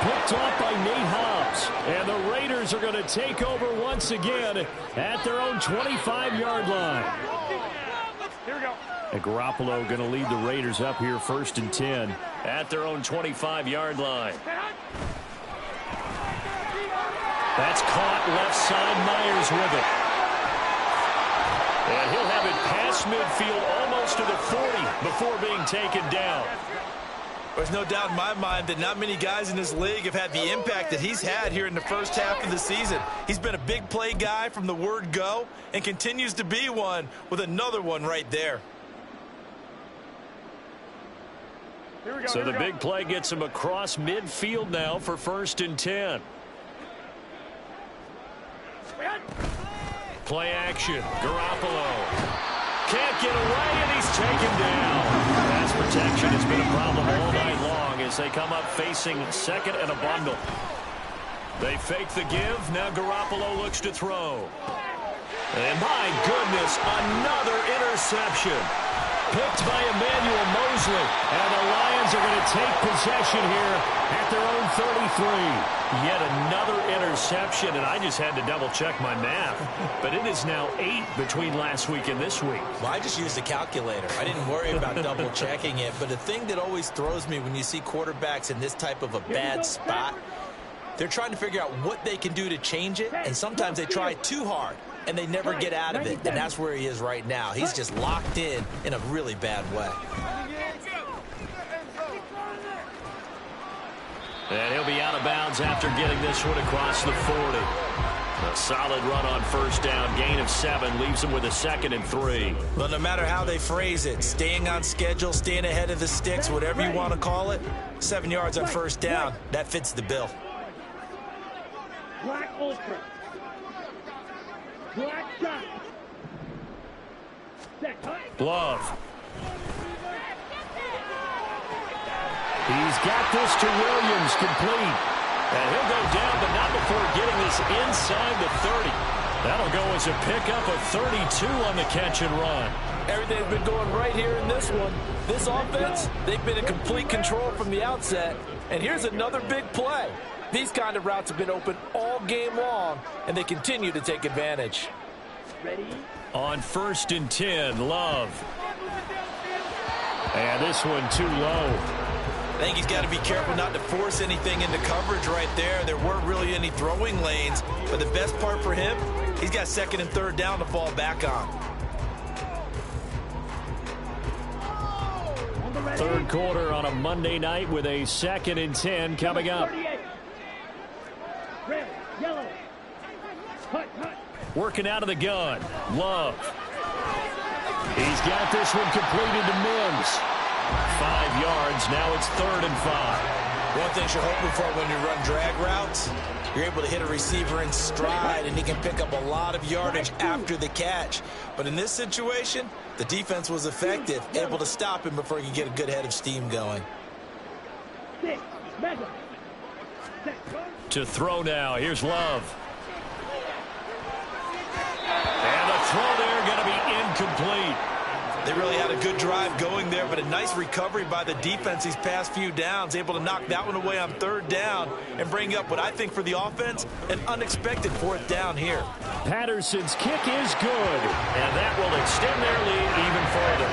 Picked off by Nate Hobbs. And the Raiders are going to take over once again at their own 25-yard line. Here we go. And Garoppolo going to lead the Raiders up here 1st and 10. At their own 25-yard line. That's caught left side. Myers with it. And he'll have it past midfield almost to the 40 before being taken down. There's no doubt in my mind that not many guys in this league have had the impact that he's had here in the first half of the season. He's been a big play guy from the word go and continues to be one with another one right there. So the big play gets him across midfield now for 1st and 10. Play action. Garoppolo. Can't get away, and he's taken down. Pass protection has been a problem all night long as they come up facing 2nd and a bundle. They fake the give. Now Garoppolo looks to throw. And my goodness, another interception. Picked by Emmanuel Mosley. And the Lions are going to take possession here at their own 33. Yet another interception, and I just had to double-check my math. But it is now 8 between last week and this week. Well, I just used a calculator. I didn't worry about double-checking it. But the thing that always throws me when you see quarterbacks in this type of a bad spot, they're trying to figure out what they can do to change it, and sometimes they try too hard. And they never get out of it, and that's where he is right now. He's just locked in a really bad way. And he'll be out of bounds after getting this one across the 40. A solid run on 1st down. Gain of 7 leaves him with a 2nd and 3. Well, no matter how they phrase it, staying on schedule, staying ahead of the sticks, whatever you want to call it, 7 yards on 1st down, that fits the bill. Black Ultra. Black shot. Love. He's got this to Williams, complete. And he'll go down, but not before getting this inside the 30. That'll go as a pickup of 32 on the catch and run. Everything's been going right here in this one. This offense, they've been in complete control from the outset. And here's another big play. These kind of routes have been open all game long, and they continue to take advantage. Ready? On 1st and 10, Love. And this one too low. I think he's got to be careful not to force anything into coverage right there. There weren't really any throwing lanes, but the best part for him, he's got 2nd and 3rd down to fall back on. 3rd quarter on a Monday night with a 2nd and 10 coming up. Red, yellow. Cut. Working out of the gun. Love. He's got this one completed to Mims. 5 yards. Now it's 3rd and 5. One thing you're hoping for when you run drag routes, you're able to hit a receiver in stride, and he can pick up a lot of yardage after the catch. But in this situation, the defense was effective, able to stop him before he could get a good head of steam going. To throw now, here's Love. And the throw there going to be incomplete. They really had a good drive going there, but a nice recovery by the defense these past few downs, able to knock that one away on third down and bring up what I think for the offense, an unexpected fourth down here. Patterson's kick is good. And that will extend their lead even further.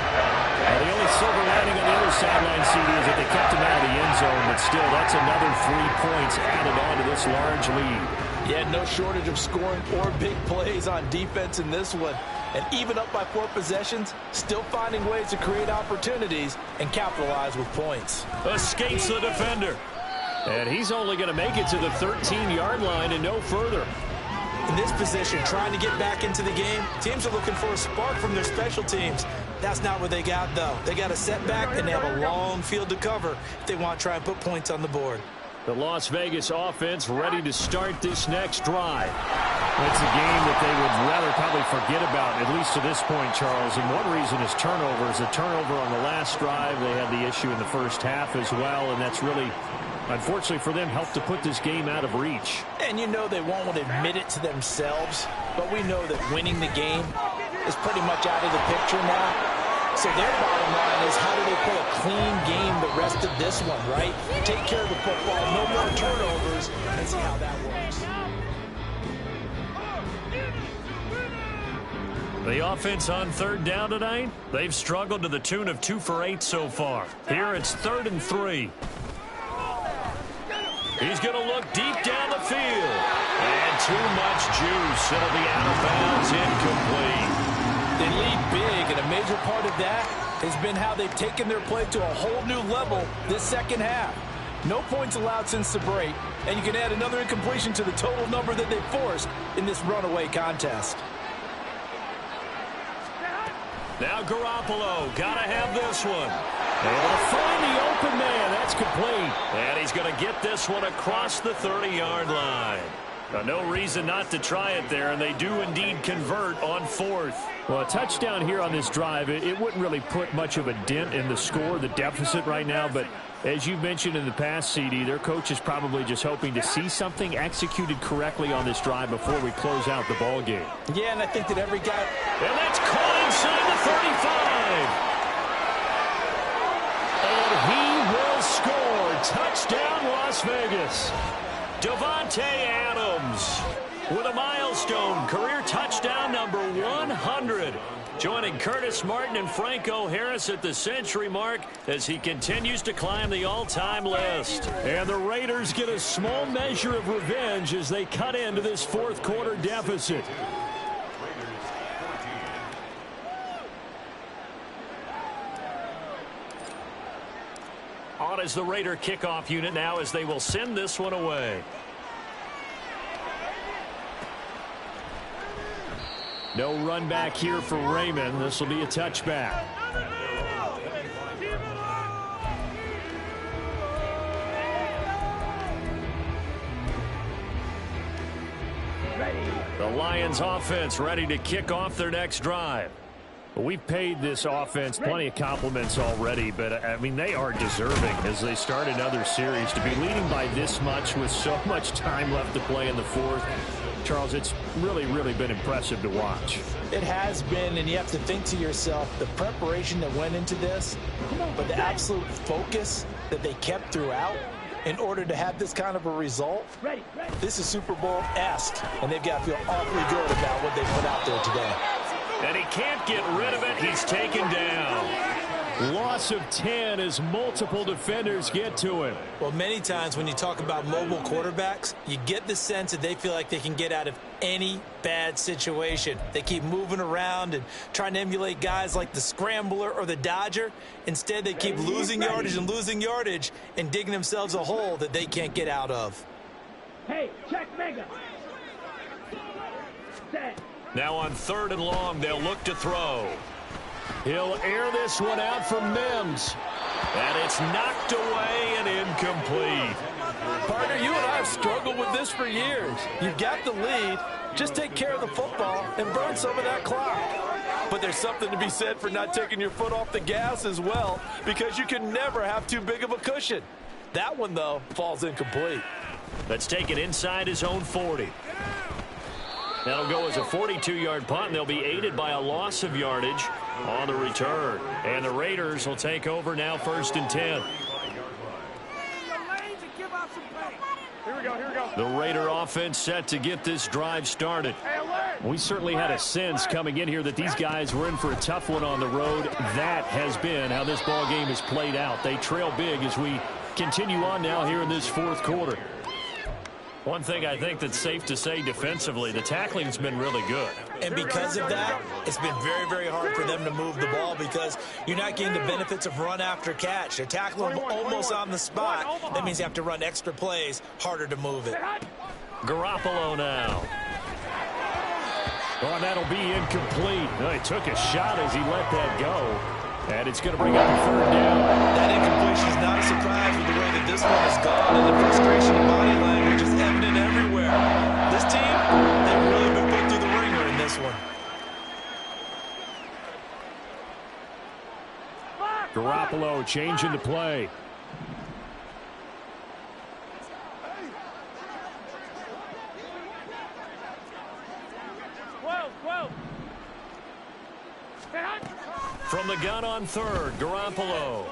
The only silver lining on the other sideline, CD, is that they kept him out of the end zone, but still, that's another 3 points added on to this large lead. Yeah, no shortage of scoring or big plays on defense in this one. And even up by 4 possessions, still finding ways to create opportunities and capitalize with points. Escapes the defender. And he's only going to make it to the 13-yard line and no further. In this position, trying to get back into the game, teams are looking for a spark from their special teams. That's not what they got, though. They got a setback, and they have a long field to cover if they want to try and put points on the board. The Las Vegas offense ready to start this next drive. It's a game that they would rather probably forget about, at least to this point, Charles. And one reason is turnovers. A turnover on the last drive. They had the issue in the first half as well, and that's really, unfortunately for them, helped to put this game out of reach. And you know they won't want to admit it to themselves, but we know that winning the game is pretty much out of the picture now. So their bottom line is, how do they play a clean game the rest of this one, right? Take care of the football, no more turnovers, and see how that works. The offense on third down tonight, they've struggled to the tune of 2 for 8 so far. Here it's 3rd and 3. He's going to look deep down the field. And too much juice. It'll be out of bounds, incomplete. They lead big, and a major part of that has been how they've taken their play to a whole new level this second half. No points allowed since the break, and you can add another incompletion to the total number that they forced in this runaway contest. Now Garoppolo, got to have this one. Able to find the open man. That's complete. And he's going to get this one across the 30-yard line. No reason not to try it there, and they do indeed convert on 4th. Well, a touchdown here on this drive, it wouldn't really put much of a dent in the score, the deficit right now, but as you mentioned in the past, CD, their coach is probably just hoping to see something executed correctly on this drive before we close out the ball game. Yeah, and I think that every guy... And that's caught inside the 35. And he will score. Touchdown, Las Vegas. Devontae Adams with a milestone career touchdown number 100. Joining Curtis Martin and Franco Harris at the century mark as he continues to climb the all-time list. And the Raiders get a small measure of revenge as they cut into this 4th quarter deficit. On is the Raider kickoff unit now as they will send this one away. No run back here for Raymond. This will be a touchback. The Lions offense ready to kick off their next drive. We've paid this offense plenty of compliments already, but, I mean, they are deserving as they start another series. To be leading by this much with so much time left to play in the 4th, Charles, it's really, really been impressive to watch. It has been, and you have to think to yourself, the preparation that went into this, but the absolute focus that they kept throughout in order to have this kind of a result. This is Super Bowl-esque, and they've got to feel awfully good about what they put out there today. And he can't get rid of it. He's taken down. Loss of 10 as multiple defenders get to him. Well, many times when you talk about mobile quarterbacks, you get the sense that they feel like they can get out of any bad situation. They keep moving around and trying to emulate guys like the Scrambler or the Dodger. Instead, they keep losing yardage and digging themselves a hole that they can't get out of. Hey, check Mega. Set. Now on 3rd and long, they'll look to throw. He'll air this one out for Mims. And it's knocked away and incomplete. Partner, you and I have struggled with this for years. You've got the lead. Just take care of the football and burn some of that clock. But there's something to be said for not taking your foot off the gas as well, because you can never have too big of a cushion. That one, though, falls incomplete. Let's take it inside his own 40. That'll go as a 42-yard punt, and they'll be aided by a loss of yardage on the return. And the Raiders will take over now, 1st and 10. The Raider offense set to get this drive started. We certainly had a sense coming in here that these guys were in for a tough one on the road. That has been how this ball game has played out. They trail big as we continue on now here in this 4th quarter. One thing I think that's safe to say defensively, the tackling's been really good. And because of that, it's been very, very hard for them to move the ball because you're not getting the benefits of run after catch. They're tackling almost on the spot. That means you have to run extra plays, harder to move it. Garoppolo now. Oh, and that'll be incomplete. Oh, he took a shot as he let that go. And it's going to bring up a 3rd down. That incompletion is not a surprise with the way that this one has gone, and the frustration in body language is evident everywhere. This team, they've really been put through the ringer in this one. Garoppolo changing the play. From the gun on 3rd, Garoppolo.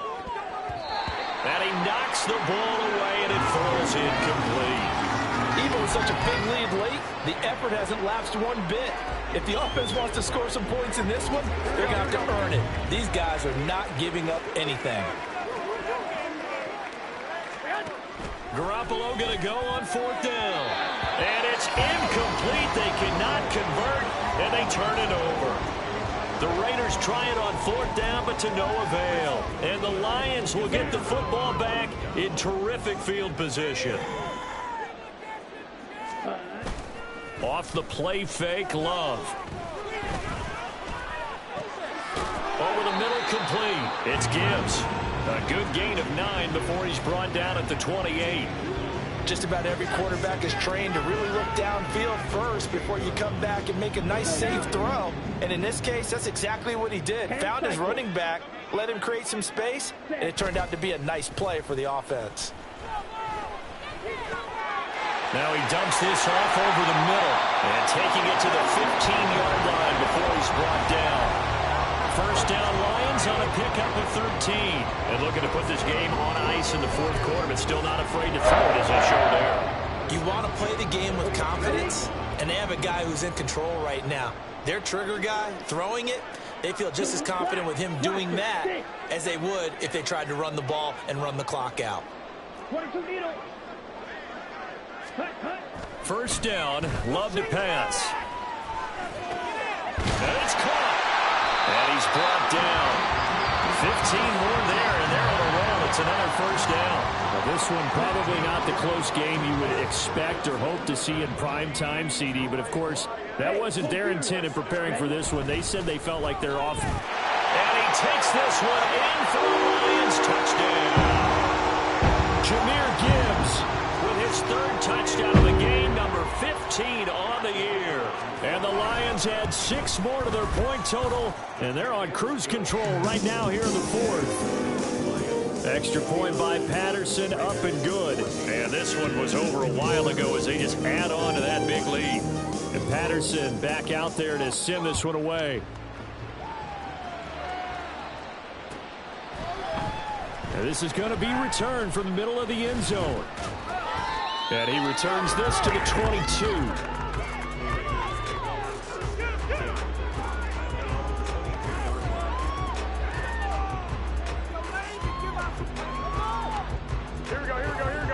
And he knocks the ball away, and it falls incomplete. Even with such a big lead late, the effort hasn't lapsed one bit. If the offense wants to score some points in this one, they're going to have to earn it. These guys are not giving up anything. Garoppolo going to go on 4th down. And it's incomplete. They cannot convert, and they turn it over. The Raiders try it on 4th down, but to no avail. And the Lions will get the football back in terrific field position. Off the play fake, Love. Over the middle, complete. It's Gibbs. A good gain of 9 before he's brought down at the 28. Just about every quarterback is trained to really look downfield first before you come back and make a nice, safe throw. And in this case, that's exactly what he did. Found his running back, let him create some space, and it turned out to be a nice play for the offense. Now he dumps this off over the middle and taking it to the 15-yard line before he's brought down. 1st down, Lions on a pickup of 13. And looking to put this game on ice in the 4th quarter, but still not afraid to throw it as they show there. You want to play the game with confidence, and they have a guy who's in control right now. Their trigger guy, throwing it, they feel just as confident with him doing that as they would if they tried to run the ball and run the clock out. 22 needle. 1st down, Love to pass. And it's caught. And he's brought down. 15 more there, and they're on a roll. It's another 1st down. Now this one probably not the close game you would expect or hope to see in prime time, CD. But, of course, that wasn't their intent in preparing for this one. They said they felt like they're off. And he takes this one in for the Lions. Touchdown. Jahmyr Gibbs with his 3rd touchdown of the game, number 15 on the year. And the Lions add 6 more to their point total, and they're on cruise control right now here in the 4th. Extra point by Patterson, up and good. And this one was over a while ago as they just add on to that big lead. And Patterson back out there to send this one away. And this is going to be returned from the middle of the end zone. And he returns this to the 22.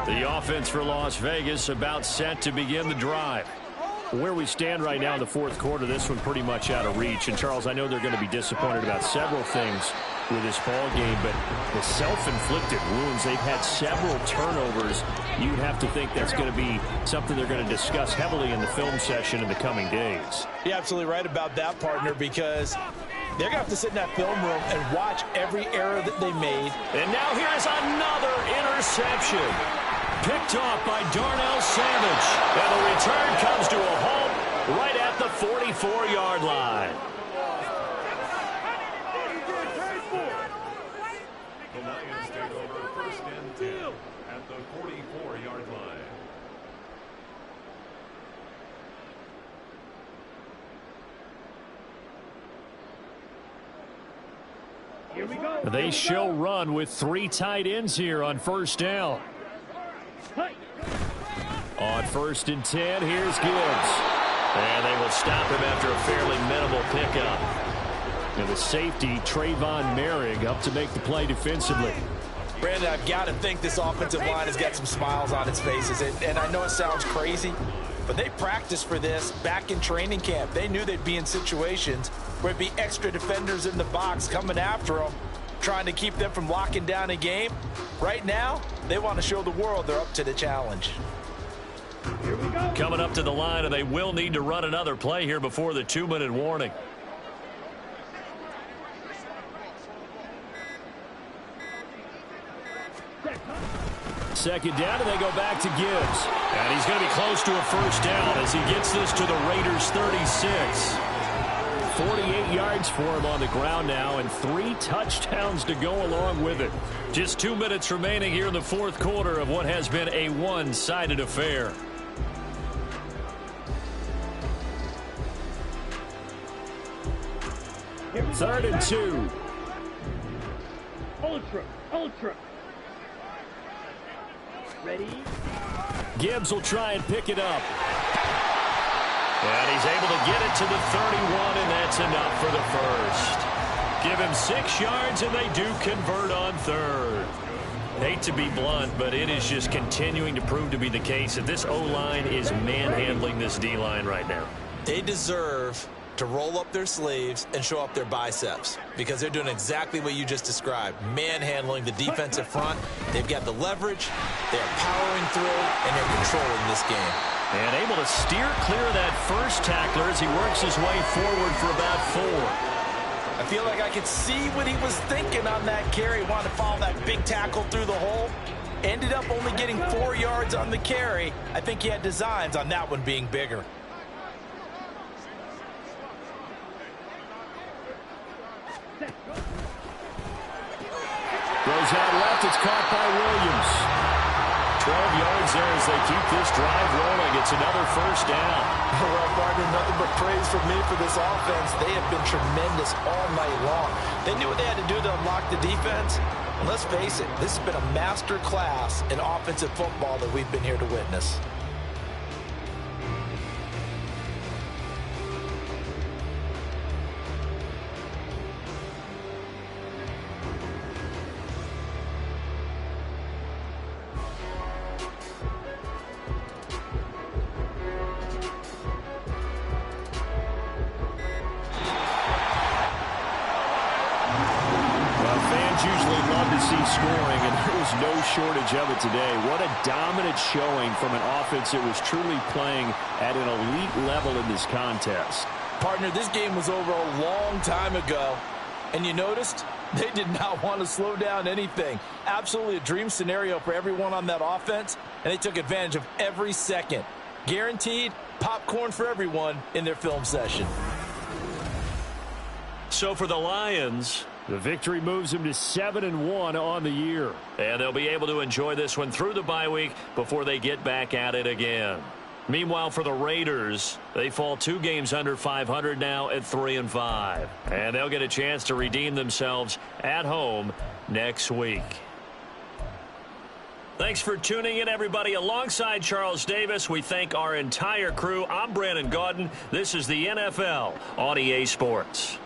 The offense for Las Vegas about set to begin the drive. Where we stand right now in the 4th quarter, this one pretty much out of reach. And, Charles, I know they're going to be disappointed about several things with this ball game, but the self-inflicted wounds, they've had several turnovers. You'd have to think that's going to be something they're going to discuss heavily in the film session in the coming days. You're absolutely right about that, partner, because They're going to have to sit in that film room and watch every error that they made. And now here's another interception. Picked off by Darnell Savage. And the return comes to a halt right at the 44-yard line. The Lions take over first and 10 at the 44-yard line. Here we go. They shall run with 3 tight ends here on first down. Hey. On first and 10, here's Gibbs. And they will stop him after a fairly minimal pickup. And the safety, Trayvon Merrick, up to make the play defensively. Brandon, I've got to think this offensive line has got some smiles on its faces. And I know it sounds crazy, but they practiced for this back in training camp. They knew they'd be in situations where it'd be extra defenders in the box coming after them, trying to keep them from locking down a game. Right now, they want to show the world they're up to the challenge. Here we go. Coming up to the line, and they will need to run another play here before the 2-minute warning. Second down, and they go back to Gibbs. And he's going to be close to a first down as he gets this to the Raiders' 36. 48 yards for him on the ground now, and 3 touchdowns to go along with it. Just 2 minutes remaining here in the fourth quarter of what has been a one-sided affair. Third and 2. Ultra. Ready? Gibbs will try and pick it up. And he's able to get it to the 31, and that's enough for the first. Give him 6 yards, and they do convert on third. Hate to be blunt, but it is just continuing to prove to be the case that this O-line is manhandling this D-line right now. They deserve to roll up their sleeves and show up their biceps because they're doing exactly what you just described, manhandling the defensive front. They've got the leverage, they're powering through, and they're controlling this game. And able to steer clear of that first tackler as he works his way forward for about 4. I feel like I could see what he was thinking on that carry. Wanted to follow that big tackle through the hole. Ended up only getting 4 yards on the carry. I think he had designs on that one being bigger. Goes out left. It's caught by Williams. 12 yards there as they keep this drive rolling. It's another first down. Well, partner, nothing but praise from me for this offense. They have been tremendous all night long. They knew what they had to do to unlock the defense. And let's face it, this has been a master class in offensive football that we've been here to witness. Scoring, and there was no shortage of it today. What a dominant showing from an offense that was truly playing at an elite level in this contest. Partner, this game was over a long time ago, and you noticed they did not want to slow down anything. Absolutely a dream scenario for everyone on that offense, and they took advantage of every second. Guaranteed popcorn for everyone in their film session. So for the Lions, the victory moves them to 7-1 on the year. and they'll be able to enjoy this one through the bye week before they get back at it again. Meanwhile, for the Raiders, they fall 2 games under 500 now at 3-5. And they'll get a chance to redeem themselves at home next week. Thanks for tuning in, everybody. Alongside Charles Davis, we thank our entire crew. I'm Brandon Gaudin. This is the NFL on EA Sports.